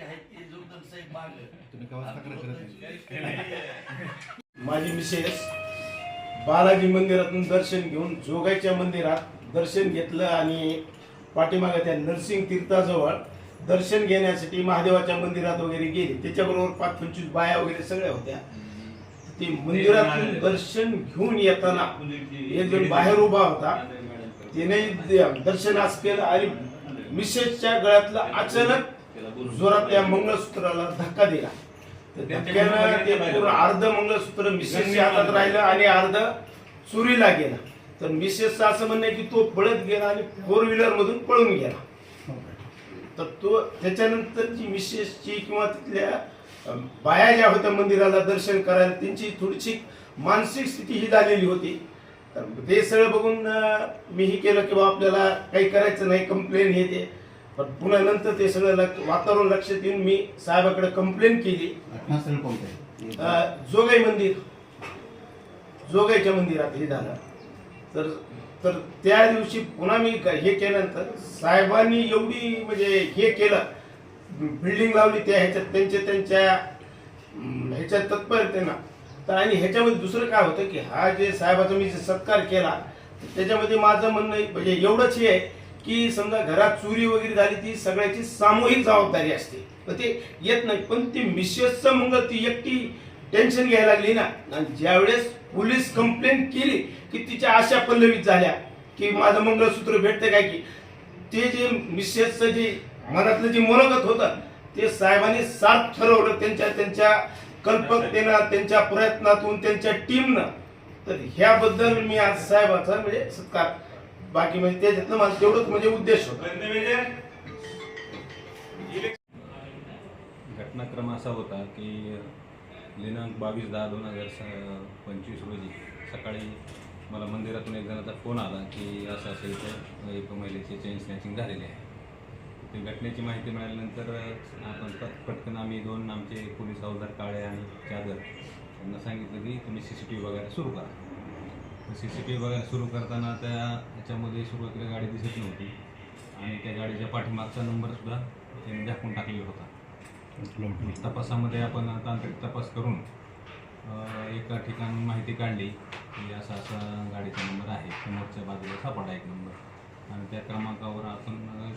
तुम्ही केव्हा तक्रार करत नाही? माझी मिसेस बालाजी मंदिरातून दर्शन घेऊन जोगाईच्या मंदिरात दर्शन घेतलं आणि पाठीमागे त्या नरसिंग तीर्थाजवळ दर्शन घेण्यासाठी महादेवाच्या मंदिरात वगैरे गेली. त्याच्याबरोबर 5-25 बाया वगैरे सगळ्या होत्या. ते मंदिरातून दर्शन घेऊन येताना एक जण बाहेर उभा होता. त्याने दर्शनास केलं आणि मिसेसच्या गळ्यातलं अचानक जोरात त्या मंगळसूत्राला धक्का दिला. धक्क्यानं ते पूर्ण अर्ध मंगळसूत्र मिसेसच्या हातात राहिलं आणि अर्ध चोरीला गेलं. तर मिसेसचं असं म्हणणं आहे की तो पळत गेला आणि 4 व्हीलर मधून पळून गेला. तर तो त्याच्यानंतरची मिसेसची किंवा तिथल्या बाया ज्या होत्या मंदिराला दर्शन करायला त्यांची थोडीशी मानसिक स्थिती ही झालेली होती. तर ते सगळं बघून मीही केलं की बाबा आपल्याला काही करायचं नाही, कंप्लेन हे ते. पण पुन्हा नंतर ते सगळं वातावरण लक्षात येऊन मी साहेबाकडे कंप्लेन केली. घटनास्थळ कोणतं आहे? जोगाई मंदिर, जोगाईच्या मंदिरात हे झालं. तर त्या दिवशी पुन्हा मी हे केल्यानंतर साहेबांनी एवढी म्हणजे हे केलं, बिल्डिंग लावली त्या ह्याच्यात त्यांच्या ह्याच्यात तत्परतेना. तर आणि ह्याच्यामध्ये दुसरं काय होतं की हा जे साहेबाचा मी सत्कार केला त्याच्यामध्ये माझं म्हणणं म्हणजे एवढंच हे आहे की समजा घरात चोरी वगैरे झाली ती सगळ्याची सामूहिक जबाबदारी असते. तर ते येत नाही. पण ती मिसेसचं मग ती एकटी टेन्शन घ्यायला लागली ना. आणि ज्यावेळेस पोलीस कंप्लेंट केली की तिच्या आशा पल्लवित झाल्या की माझं मंगळसूत्र भेटतं काय, की ते जे मिसेसचं जे मनातलं जे मनोगत होतं ते साहेबांनी साफ ठरवलं त्यांच्या कल्पकतेनं, त्यांच्या प्रयत्नातून, त्यांच्या टीमनं. तर ह्याबद्दल मी आज साहेबांचा म्हणजे सत्कार, बाकी म्हणजे त्याच्यातलं माझं तेवढंच म्हणजे उद्देश होता. घटनाक्रम असा होता की दिनांक 22/10/2025 रोजी सकाळी मला मंदिरातून एक जणाचा फोन आला की असं असेल तर एक महिलेची चेन स्नॅचिंग झालेली आहे. ती घटनेची माहिती मिळाल्यानंतर आपण पटकन आम्ही 2 आमचे पोलीस हवालदार काळे आणि चादर यांना सांगितलं की तुम्ही CCTV वगैरे सुरू करा. CCTV वगैरे सुरू करताना ह्याच्यामध्ये सुरुवातीला गाडी दिसत नव्हती आणि त्या गाडीच्या पाठीमागचा नंबरसुद्धा त्यांनी झाकून टाकलेला होता. तपासामध्ये आपण तांत्रिक तपास करून एका ठिकाणी माहिती काढली की असा गाडीचा नंबर आहे, समोरच्या बाजूला सापडा एक नंबर. आणि त्या क्रमांकावर आपण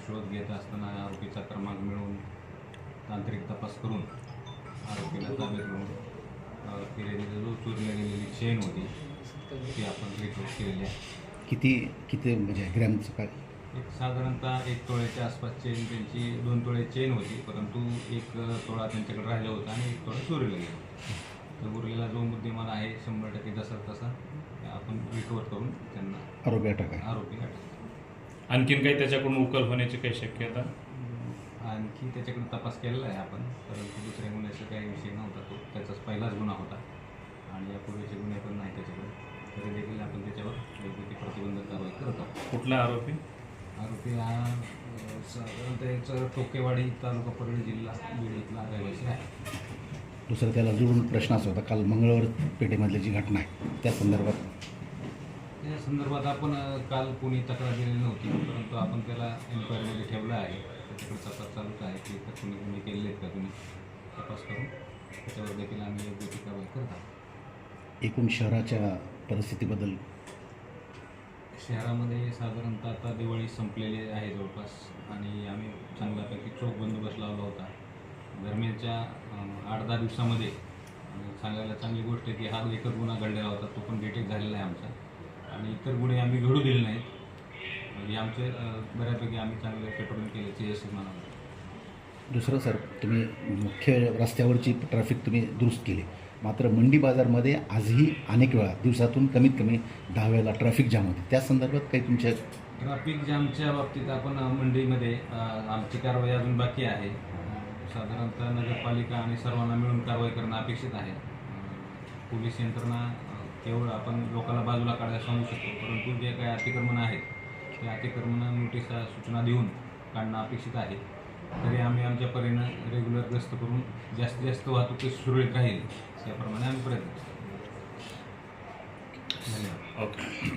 शोध घेत असताना आरोपीचा क्रमांक मिळवून तांत्रिक तपास करून आरोपीला ताब्यात घेऊन केलेली जो चोरीला गेलेली चेन होती ती आपण रिकव्हर केलेली आहे. किती म्हणजे ग्रॅमचं काय? एक साधारणतः 1 तोळ्याच्या आसपास चेन, त्यांची 2 तोळे चेन होती, परंतु 1 तोळा त्यांच्याकडे राहिला होता आणि 1 तोळा चोरीला गेला. तर उरलेला जो मुद्देमाल आहे 100% जसा तसा आपण रिकवर करून त्यांना आरोपी अटक. आणखीन काही त्याच्याकडून उकल होण्याची काही शक्यता? आणखी त्याच्याकडे तपास केलेला आहे आपण, परंतु दुसऱ्या गुन्ह्याचा काही विषय नव्हता. तो त्याचाच पहिलाच गुन्हा होता आणि यापूर्वीचे गुन्हे पण नाही त्याच्याकडे. तरी देखील आपण त्याच्यावर योग्य ती प्रतिबंधक कारवाई करत आहोत. कुठला आरोपी हा साधारणतः याचं टोकेवाडी, तालुका परळी, जिल्हा बीड इथला रहिवासी आहे. दुसरा त्याला जोडून प्रश्न असा होता, काल मंगळवार पेठेमधली जी घटना आहे त्या संदर्भात आपण काल कोणी तक्रार दिलेली नव्हती, परंतु आपण त्याला एन्क्वायरीमध्ये ठेवलं आहे. त्याच्याकडे तपास चालूच आहे की तर कोणी गुन्हे केलेले आहेत का, तुम्ही तपास करून त्याच्यावर देखील आम्ही योग्य ती कारवाई करत आहोत. एकूण शहराच्या परिस्थितीबद्दल? शहरामध्ये साधारणतः आता दिवाळी संपलेली आहे जवळपास आणि आम्ही चांगल्यापैकी चोख बंदोबस्त लावला होता. दरम्यानच्या 8-10 दिवसामध्ये सांगायला चांगली गोष्ट आहे की हा एकच गुन्हा घडलेला होता, तो पण डिटेक्ट झालेला आहे आमचा. आणि इतर गुन्हे आम्ही घडू दिले नाहीत. हे आमचे बऱ्यापैकी आम्ही चांगले पेट्रोलिंग केल्याचे यश म्हणावं. दुसरं सर, तुम्ही मुख्य रस्त्यावरची ट्रॅफिक तुम्ही दुरुस्त केली, मात्र मंडी बाजारमध्ये आजही अनेक वेळा दिवसातून कमीत कमी 10 वेळेला ट्रॅफिक जाम होते. त्या संदर्भात काही तुमच्या? ट्रॅफिक जामच्या बाबतीत आपण मंडईमध्ये आमची कारवाई अजून बाकी आहे. साधारणतः नगरपालिका आणि सर्वांना मिळून कारवाई करणं अपेक्षित आहे. पोलीस यंत्रणा केवळ आपण लोकांना बाजूला काढायला सांगू शकतो, परंतु जे काही अतिक्रमणं आहेत त्या अतिक्रमणं नोटिसा सूचना देऊन काढणं अपेक्षित आहे. तरी आम्ही आमच्या परीनं रेग्युलर गस्त करून जास्तीत जास्त वाहतूक सुरळीत राहील त्याप्रमाणे आम्ही प्रयत्न करतो. धन्यवाद. ओके.